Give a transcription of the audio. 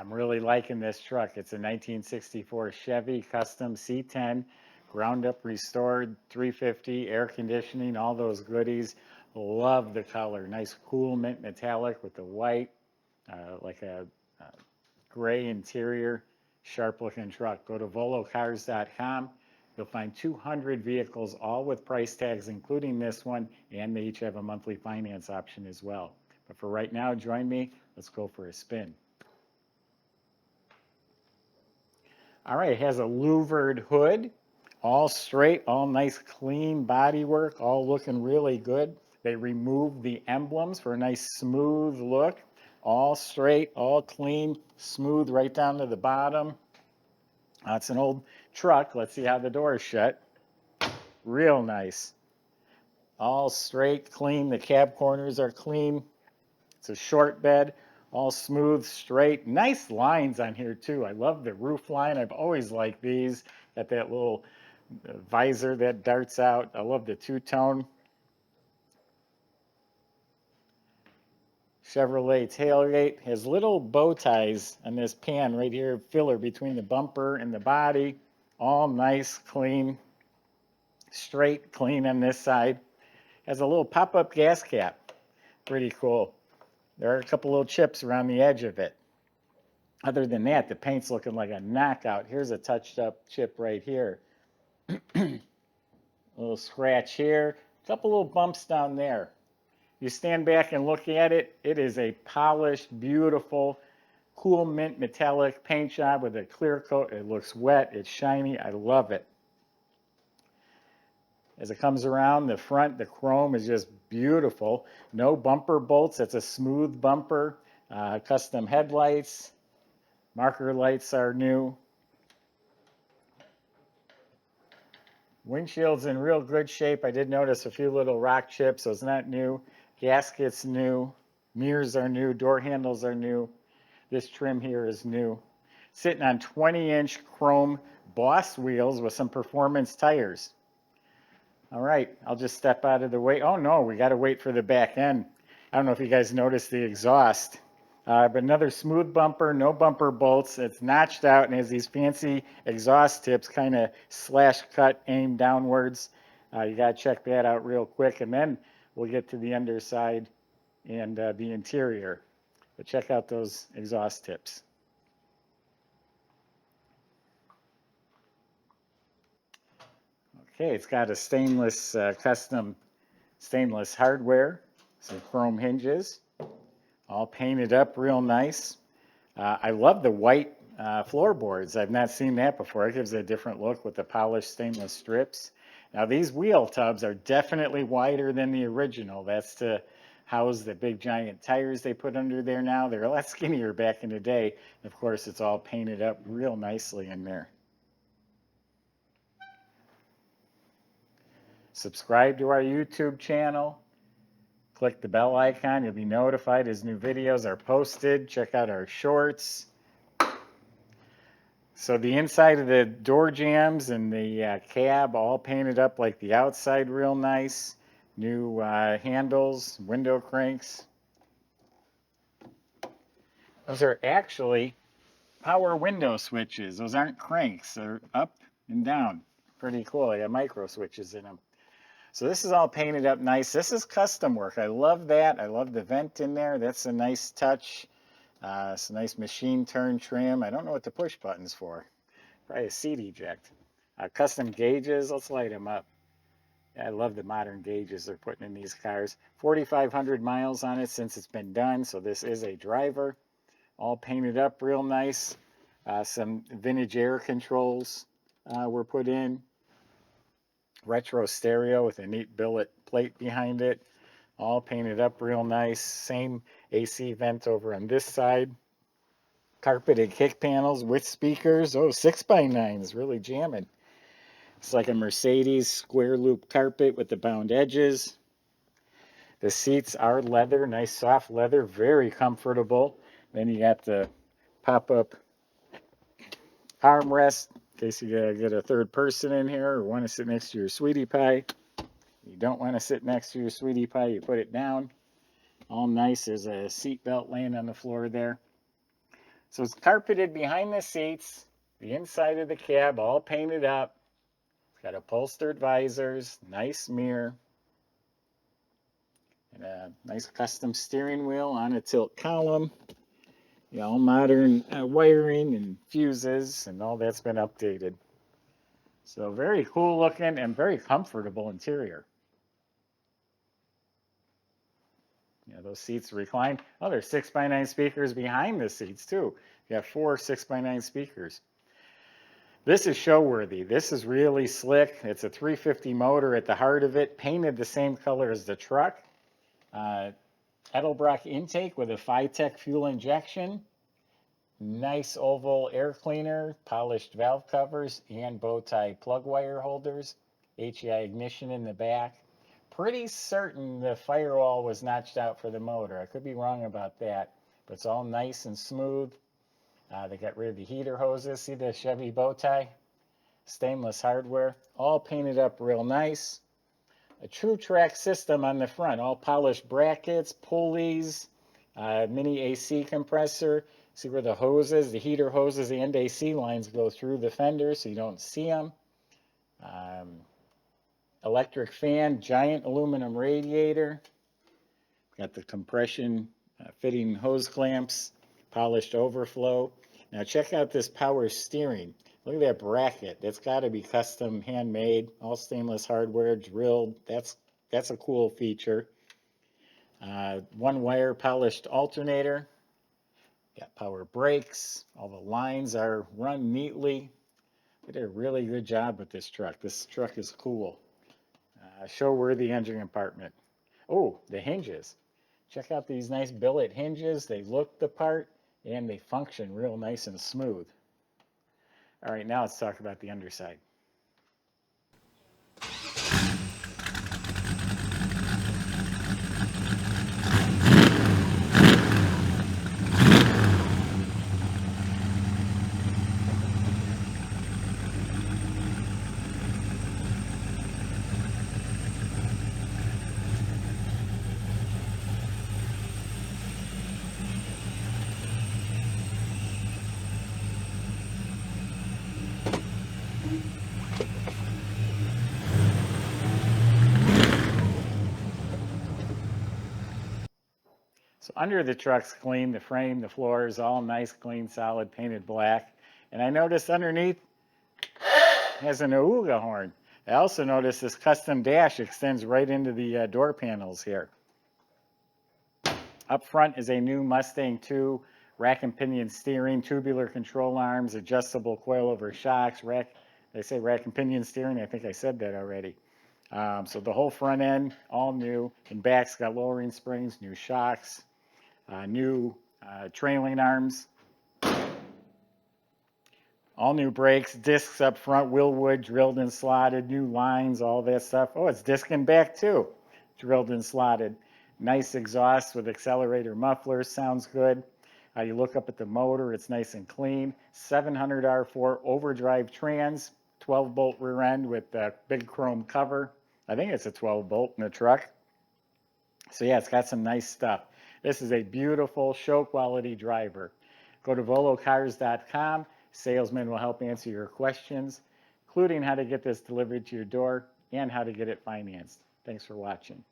I'm really liking this truck. It's a 1964 Chevy Custom C10, ground up restored, 350, air conditioning, all those goodies. Love the color. Nice cool mint metallic with the white, like a gray interior, sharp looking truck. Go to volocars.com. You'll find 200 vehicles, all with price tags, including this one, and they each have a monthly finance option as well. But for right now, join me. Let's go for a spin. All right, it has a louvered hood, all straight, all nice clean bodywork, all looking really good. They removed the emblems for a nice smooth look, all straight, all clean, smooth right down to the bottom. It's an old truck. Let's see how the door is shut. Real nice. All straight, clean. The cab corners are clean. It's a short bed, all smooth, straight. Nice lines on here too. I love the roof line. I've always liked these. Got that little visor that darts out. I love the two-tone. Chevrolet tailgate has little bow ties on this pan right here, filler between the bumper and the body. All nice, clean, straight, clean on this side. Has a little pop-up gas cap. Pretty cool. There are a couple little chips around the edge of it. Other than that, the paint's looking like a knockout. Here's a touched up chip right here. A little scratch here. A couple little bumps down there. You stand back and look at it, it is a polished, beautiful, cool mint metallic paint job with a clear coat. It looks wet, it's shiny, I love it. As it comes around the front, the chrome is just beautiful. No bumper bolts, it's a smooth bumper. Custom headlights, marker lights are new. Windshield's in real good shape. I did notice a few little rock chips, so it's not new. Gaskets new. Mirrors are new. Door handles are new. This trim here is new. Sitting on 20-inch chrome Boss wheels with some performance tires. All right, I'll just step out of the way. Oh no, we got to wait for the back end. I don't know if you guys noticed the exhaust. But another smooth bumper, no bumper bolts. It's notched out and has these fancy exhaust tips, kind of slash cut, aimed downwards. You got to check that out real quick, and then we'll get to the underside and the interior. But check out those exhaust tips. Okay, it's got a stainless, custom stainless hardware, some chrome hinges, all painted up real nice. I love the white floorboards. I've not seen that before. It gives it a different look with the polished stainless strips. Now these wheel tubs are definitely wider than the original. That's to house the big giant tires they put under there now. They're a lot skinnier back in the day. Of course, it's all painted up real nicely in there. Subscribe to our YouTube channel. Click the bell icon. You'll be notified as new videos are posted. Check out our shorts. So the inside of the door jambs and the cab all painted up like the outside real nice. New handles, window cranks. Those are actually power window switches. Those aren't cranks. They're up and down. Pretty cool. They got micro switches in them. So this is all painted up nice. This is custom work. I love that. I love the vent in there. That's a nice touch. It's a nice machine turn trim. I don't know what the push button's for. Probably a seat eject. Custom gauges. Let's light them up. I love the modern gauges they're putting in these cars. 4,500 miles on it since it's been done. So this is a driver. All painted up real nice. Some vintage air controls were put in. Retro stereo with a neat billet plate behind it. All painted up real nice. Same AC vent over on this side. Carpeted kick panels with speakers. Oh, 6x9s, really jamming. It's like a Mercedes square loop carpet with the bound edges. The seats are leather, nice soft leather, very comfortable. Then you got the pop-up armrest in case you get a third person in here or want to sit next to your sweetie pie. You don't want to sit next to your sweetie pie, you put it down. All nice. There's a seat belt laying on the floor there. So it's carpeted behind the seats, the inside of the cab all painted up. It's got upholstered visors, nice mirror, and a nice custom steering wheel on a tilt column. You know, all modern wiring and fuses and all that's been updated. So very cool looking and very comfortable interior. You know, those seats recline. Oh, there's 6x9 speakers behind the seats too. You have 4 6x9 speakers. This is show worthy. This is really slick. It's a 350 motor at the heart of it, painted the same color as the truck. Edelbrock intake with a Phytech fuel injection. Nice oval air cleaner, polished valve covers, and bow tie plug wire holders. HEI ignition in the back. Pretty certain the firewall was notched out for the motor. I could be wrong about that, but it's all nice and smooth. They got rid of the heater hoses. See the Chevy bow tie? Stainless hardware. All painted up real nice. A true track system on the front. All polished brackets, pulleys, mini AC compressor. See where the hoses, the heater hoses and AC lines go through the fender so you don't see them. Electric fan, giant aluminum radiator. Got the compression fitting hose clamps, polished overflow. Now check out this power steering. Look at that bracket. That's got to be custom handmade, all stainless hardware, drilled. That's a cool feature. One wire polished alternator. Got power brakes. All the lines are run neatly. They did a really good job with this truck. This truck is cool. Show-worthy engine compartment. Oh, the hinges. Check out these nice billet hinges. They look the part and they function real nice and smooth. All right, now let's talk about the underside. So under the truck's clean, the frame, the floor is all nice, clean, solid, painted black. And I noticed underneath has an Auga horn. I also noticed this custom dash extends right into the door panels here. Up front is a new Mustang 2 rack and pinion steering, tubular control arms, adjustable coilover shocks, they say rack and pinion steering. I think I said that already. So the whole front end, all new. And back's got lowering springs, new shocks, new trailing arms, all new brakes, discs up front, wheel wood drilled and slotted, new lines, all that stuff. Oh, it's discing back too, drilled and slotted. Nice exhaust with accelerator mufflers, sounds good. You look up at the motor, it's nice and clean. 700 R4 overdrive trans, 12-bolt rear end with a big chrome cover. I think it's a 12-bolt in the truck. So yeah, it's got some nice stuff. This is a beautiful show quality driver. Go to volocars.com. Salesman will help answer your questions, including how to get this delivered to your door and how to get it financed. Thanks for watching.